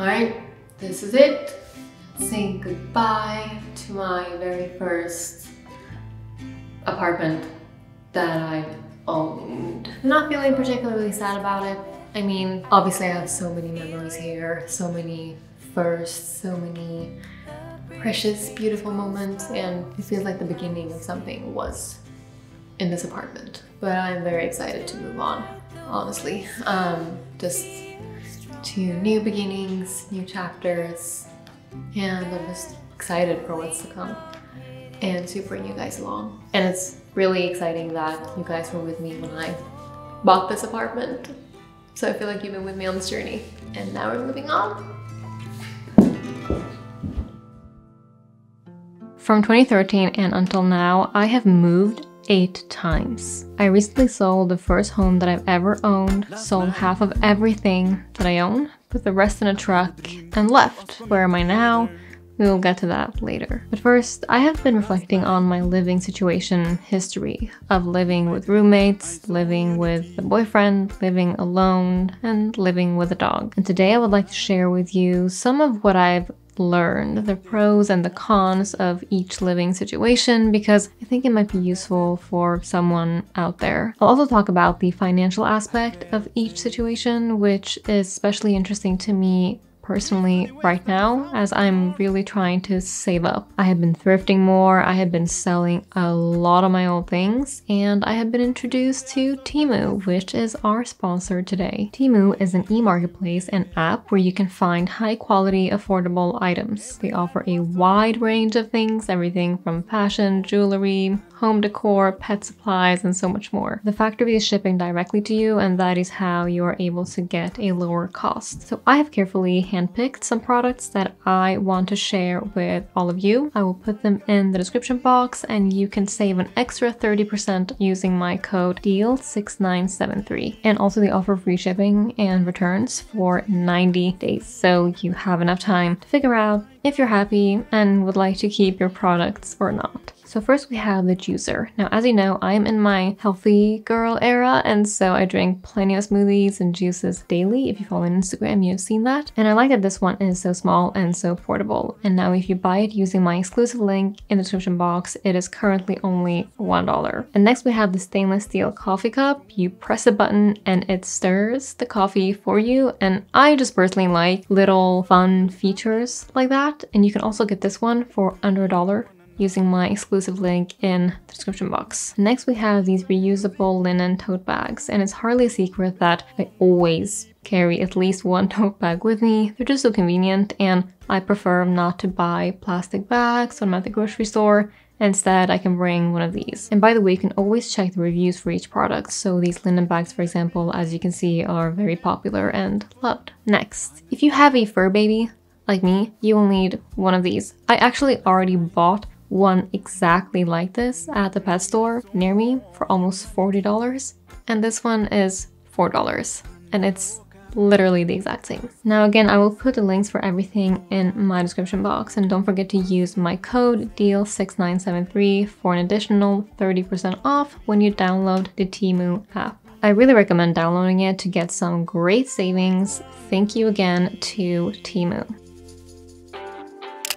Alright, this is it. Saying goodbye to my very first apartment that I've owned. I'm not feeling particularly sad about it. I mean, obviously I have so many memories here, so many firsts, so many precious, beautiful moments, and it feels like the beginning of something was in this apartment. But I'm very excited to move on, honestly. Just to new beginnings, new chapters, and I'm just excited for what's to come and to bring you guys along. And it's really exciting that you guys were with me when I bought this apartment. So I feel like you've been with me on this journey, and now we're moving on. From 2013 and until now, I have moved 8 times. I recently sold the first home that I've ever owned, sold half of everything that I own, put the rest in a truck, and left. Where am I now? We will get to that later. But first, I have been reflecting on my living situation history of living with roommates, living with a boyfriend, living alone, and living with a dog. And today I would like to share with you some of what I've learned, the pros and the cons of each living situation, because I think it might be useful for someone out there. I'll also talk about the financial aspect of each situation, which is especially interesting to me personally right now, as I'm really trying to save up. I have been thrifting more, I have been selling a lot of my old things, and I have been introduced to Temu, which is our sponsor today. Temu is an e-marketplace and app where you can find high quality, affordable items. They offer a wide range of things, everything from fashion, jewelry, home decor, pet supplies, and so much more. The factory is shipping directly to you, and that is how you are able to get a lower cost. So I have carefully handpicked some products that I want to share with all of you. I will put them in the description box, and you can save an extra 30% using my code DEAL6973. And also they offer free shipping and returns for 90 days. So you have enough time to figure out if you're happy and would like to keep your products or not. So first we have the juicer. Now, as you know, I'm in my healthy girl era, and so I drink plenty of smoothies and juices daily. If you follow me on Instagram, you have seen that. And I like that this one is so small and so portable. And now if you buy it using my exclusive link in the description box, it is currently only $1. And next we have the stainless steel coffee cup. You press a button and it stirs the coffee for you. And I just personally like little fun features like that. And you can also get this one for under $1 using my exclusive link in the description box. Next we have these reusable linen tote bags, and it's hardly a secret that I always carry at least one tote bag with me. They're just so convenient, and I prefer not to buy plastic bags when I'm at the grocery store. Instead, I can bring one of these. And by the way, you can always check the reviews for each product. So these linen bags, for example, as you can see, are very popular and loved. Next, if you have a fur baby like me, you will need one of these. I actually already bought one exactly like this at the pet store near me for almost $40, and this one is $4, and it's literally the exact same. Now again, I will put the links for everything in my description box, and don't forget to use my code DEAL6973 for an additional 30% off when you download the Temu app. I really recommend downloading it to get some great savings. Thank you again to Temu.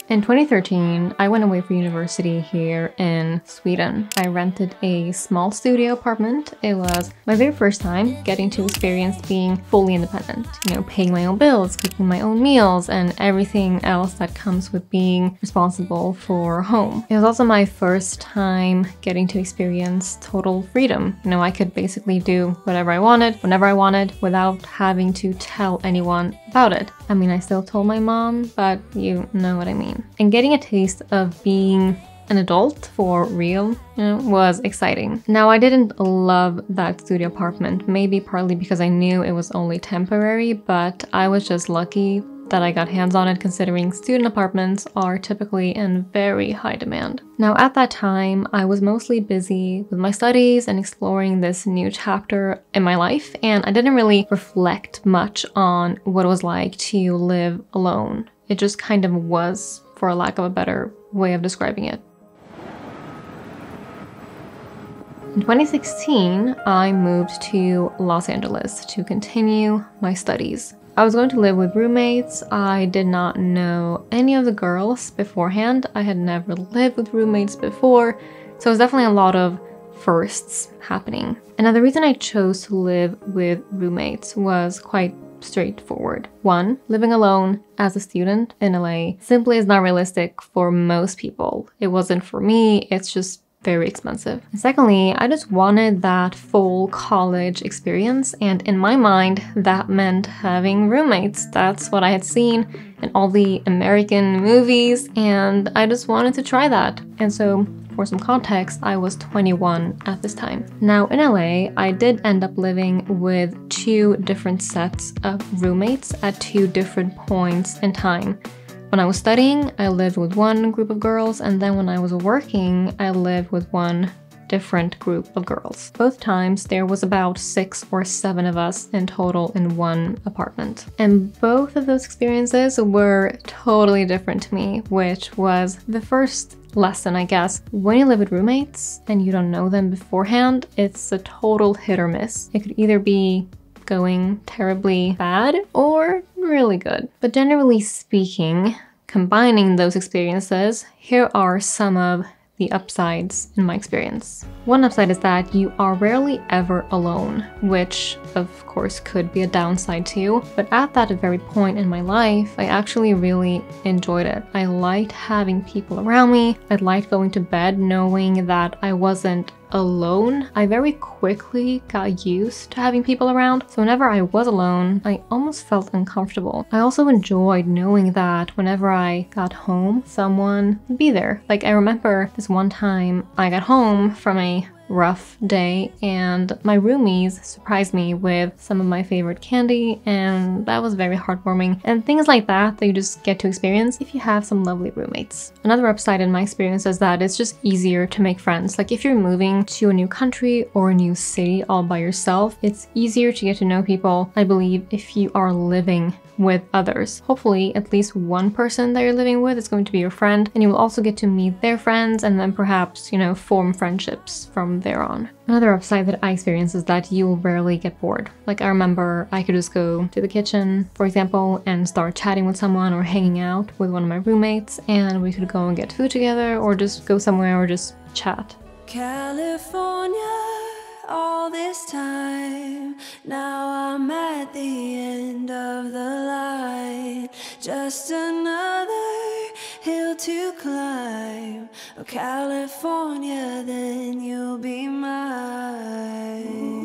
In 2013, I went away for university here in Sweden. I rented a small studio apartment. It was my very first time getting to experience being fully independent. You know, paying my own bills, cooking my own meals, and everything else that comes with being responsible for home. It was also my first time getting to experience total freedom. You know, I could basically do whatever I wanted, whenever I wanted, without having to tell anyone about it. I mean, I still told my mom, but you know what I mean. And getting a taste of being an adult for real, you know, was exciting. Now, I didn't love that studio apartment, maybe partly because I knew it was only temporary, but I was just lucky that I got hands on it, considering student apartments are typically in very high demand. Now, at that time, I was mostly busy with my studies and exploring this new chapter in my life, and I didn't really reflect much on what it was like to live alone. It just kind of was, for lack of a better way of describing it. In 2016, I moved to Los Angeles to continue my studies. I was going to live with roommates. I did not know any of the girls beforehand. I had never lived with roommates before, so it was definitely a lot of firsts happening. And now the reason I chose to live with roommates was quite straightforward. One, living alone as a student in LA simply is not realistic for most people. It wasn't for me, it's just very expensive. And secondly, I just wanted that full college experience, and in my mind, that meant having roommates. That's what I had seen in all the American movies, and I just wanted to try that. And so, for some context, I was 21 at this time. Now in LA, I did end up living with 2 different sets of roommates at 2 different points in time. When I was studying, I lived with one group of girls, and then when I was working, I lived with one different group of girls. Both times, there was about 6 or 7 of us in total in one apartment. And both of those experiences were totally different to me, which was the first lesson, I guess. When you live with roommates and you don't know them beforehand, it's a total hit or miss. It could either be going terribly bad or really good. But generally speaking, combining those experiences, here are some of the upsides in my experience. One upside is that you are rarely ever alone, which of course could be a downside too, but at that very point in my life, I actually really enjoyed it. I liked having people around me. I liked going to bed knowing that I wasn't alone. I very quickly got used to having people around, so whenever I was alone, I almost felt uncomfortable. I also enjoyed knowing that whenever I got home, someone would be there. Like I remember this one time I got home from a rough day and my roomies surprised me with some of my favorite candy, and that was very heartwarming. And things like that you just get to experience if you have some lovely roommates. Another upside in my experience is that it's just easier to make friends. Like if you're moving to a new country or a new city all by yourself, it's easier to get to know people, I believe, if you are living with others. Hopefully at least one person that you're living with is going to be your friend, and you will also get to meet their friends and then perhaps, form friendships from there on. Another upside that I experience is that you will rarely get bored. Like I remember I could just go to the kitchen, for example, and start chatting with someone or hanging out with one of my roommates, and we could go and get food together or just go somewhere or just chat. California, all this time, now I'm at the end of the line. Just another hill to climb. Oh, California, then you'll be mine.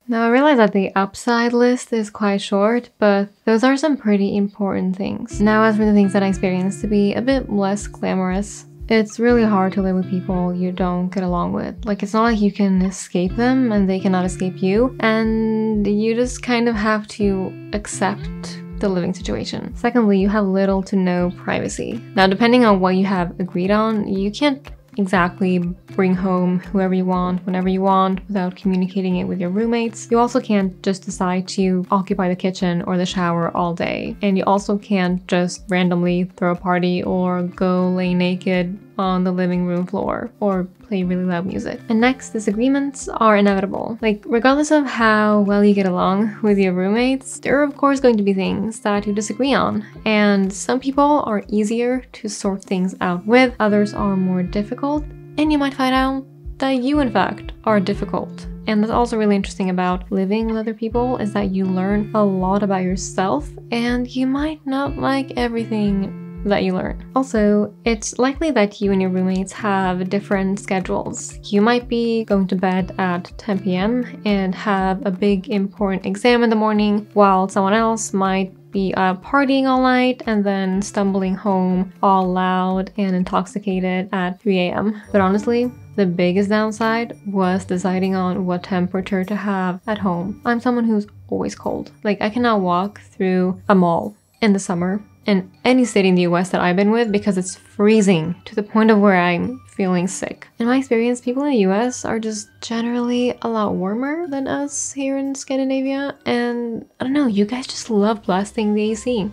Now I realize that the upside list is quite short, but those are some pretty important things. Now as for the things that I experienced to be a bit less glamorous, it's really hard to live with people you don't get along with. Like it's not like you can escape them and they cannot escape you, and you just kind of have to accept the living situation. Secondly, you have little to no privacy. Now depending on what you have agreed on, you can't exactly bring home whoever you want, whenever you want, without communicating it with your roommates. You also can't just decide to occupy the kitchen or the shower all day. And you also can't just randomly throw a party or go lay naked on the living room floor or play really loud music. And next, disagreements are inevitable. Like, regardless of how well you get along with your roommates, there are of course going to be things that you disagree on. And some people are easier to sort things out with, others are more difficult, and you might find out that you in fact are difficult. And that's also really interesting about living with other people, is that you learn a lot about yourself and you might not like everything that you learn. Also, it's likely that you and your roommates have different schedules. You might be going to bed at 10 p.m. and have a big important exam in the morning, while someone else might be partying all night and then stumbling home all loud and intoxicated at 3 a.m. But honestly, the biggest downside was deciding on what temperature to have at home. I'm someone who's always cold. Like, I cannot walk through a mall in the summer in any city in the US that I've been with because it's freezing to the point of where I'm feeling sick. In my experience, people in the US are just generally a lot warmer than us here in Scandinavia, and I don't know, you guys just love blasting the AC.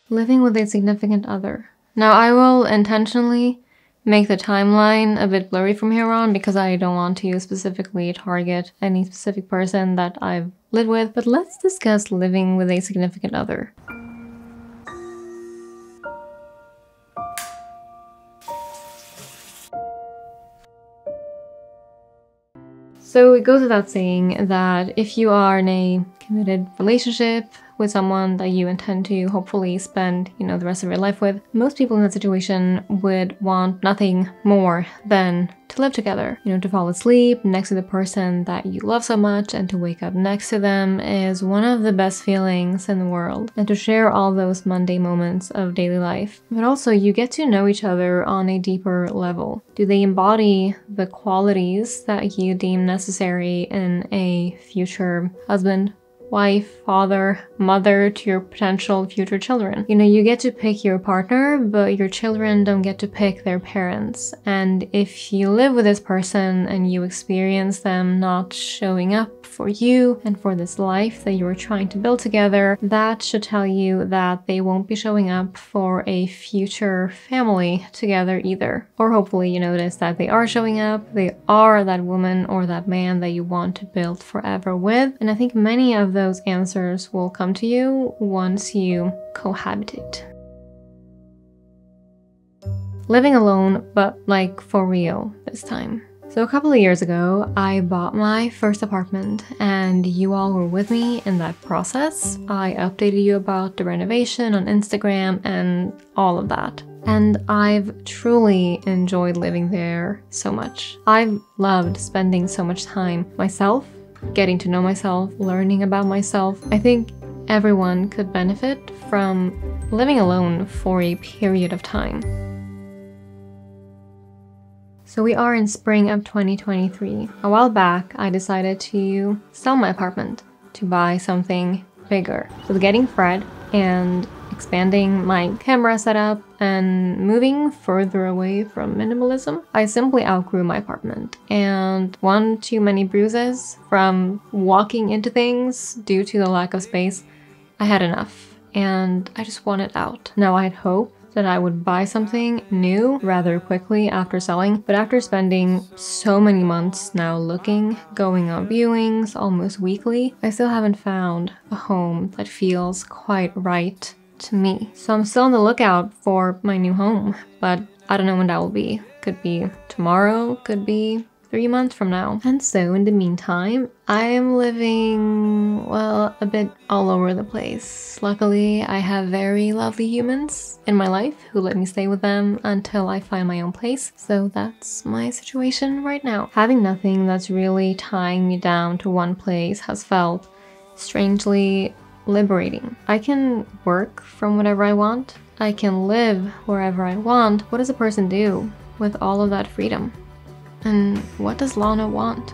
Living with a significant other. Now, I will intentionally make the timeline a bit blurry from here on because I don't want to specifically target any specific person that I've lived with, but let's discuss living with a significant other. So it goes without saying that if you are in a committed relationship with someone that you intend to hopefully spend, the rest of your life with, most people in that situation would want nothing more than to live together. To fall asleep next to the person that you love so much and to wake up next to them is one of the best feelings in the world. And to share all those Monday moments of daily life. But also you get to know each other on a deeper level. Do they embody the qualities that you deem necessary in a future husband, wife, father, mother to your potential future children? You get to pick your partner, but your children don't get to pick their parents. And if you live with this person and you experience them not showing up for you and for this life that you're trying to build together, that should tell you that they won't be showing up for a future family together either. Or hopefully you notice that they are showing up, they are that woman or that man that you want to build forever with. And I think many of those answers will come to you once you cohabitate. Living alone, but like for real this time. So a couple of years ago, I bought my first apartment and you all were with me in that process. I updated you about the renovation on Instagram and all of that. And I've truly enjoyed living there so much. I've loved spending so much time myself, getting to know myself, learning about myself. I think everyone could benefit from living alone for a period of time. So we are in spring of 2023. A while back, I decided to sell my apartment to buy something bigger. So getting Fred and expanding my camera setup and moving further away from minimalism, I simply outgrew my apartment. And one too many bruises from walking into things due to the lack of space, I had enough and I just wanted out. Now I had hope that I would buy something new rather quickly after selling, but after spending so many months now looking, going on viewings almost weekly, I still haven't found a home that feels quite right to me. So I'm still on the lookout for my new home, but I don't know when that will be. Could be tomorrow, could be 3 months from now. And so in the meantime, I am living, well, a bit all over the place. Luckily, I have very lovely humans in my life who let me stay with them until I find my own place. So that's my situation right now. Having nothing that's really tying me down to one place has felt strangely liberating. I can work from whatever I want. I can live wherever I want. What does a person do with all of that freedom? And what does Lana want?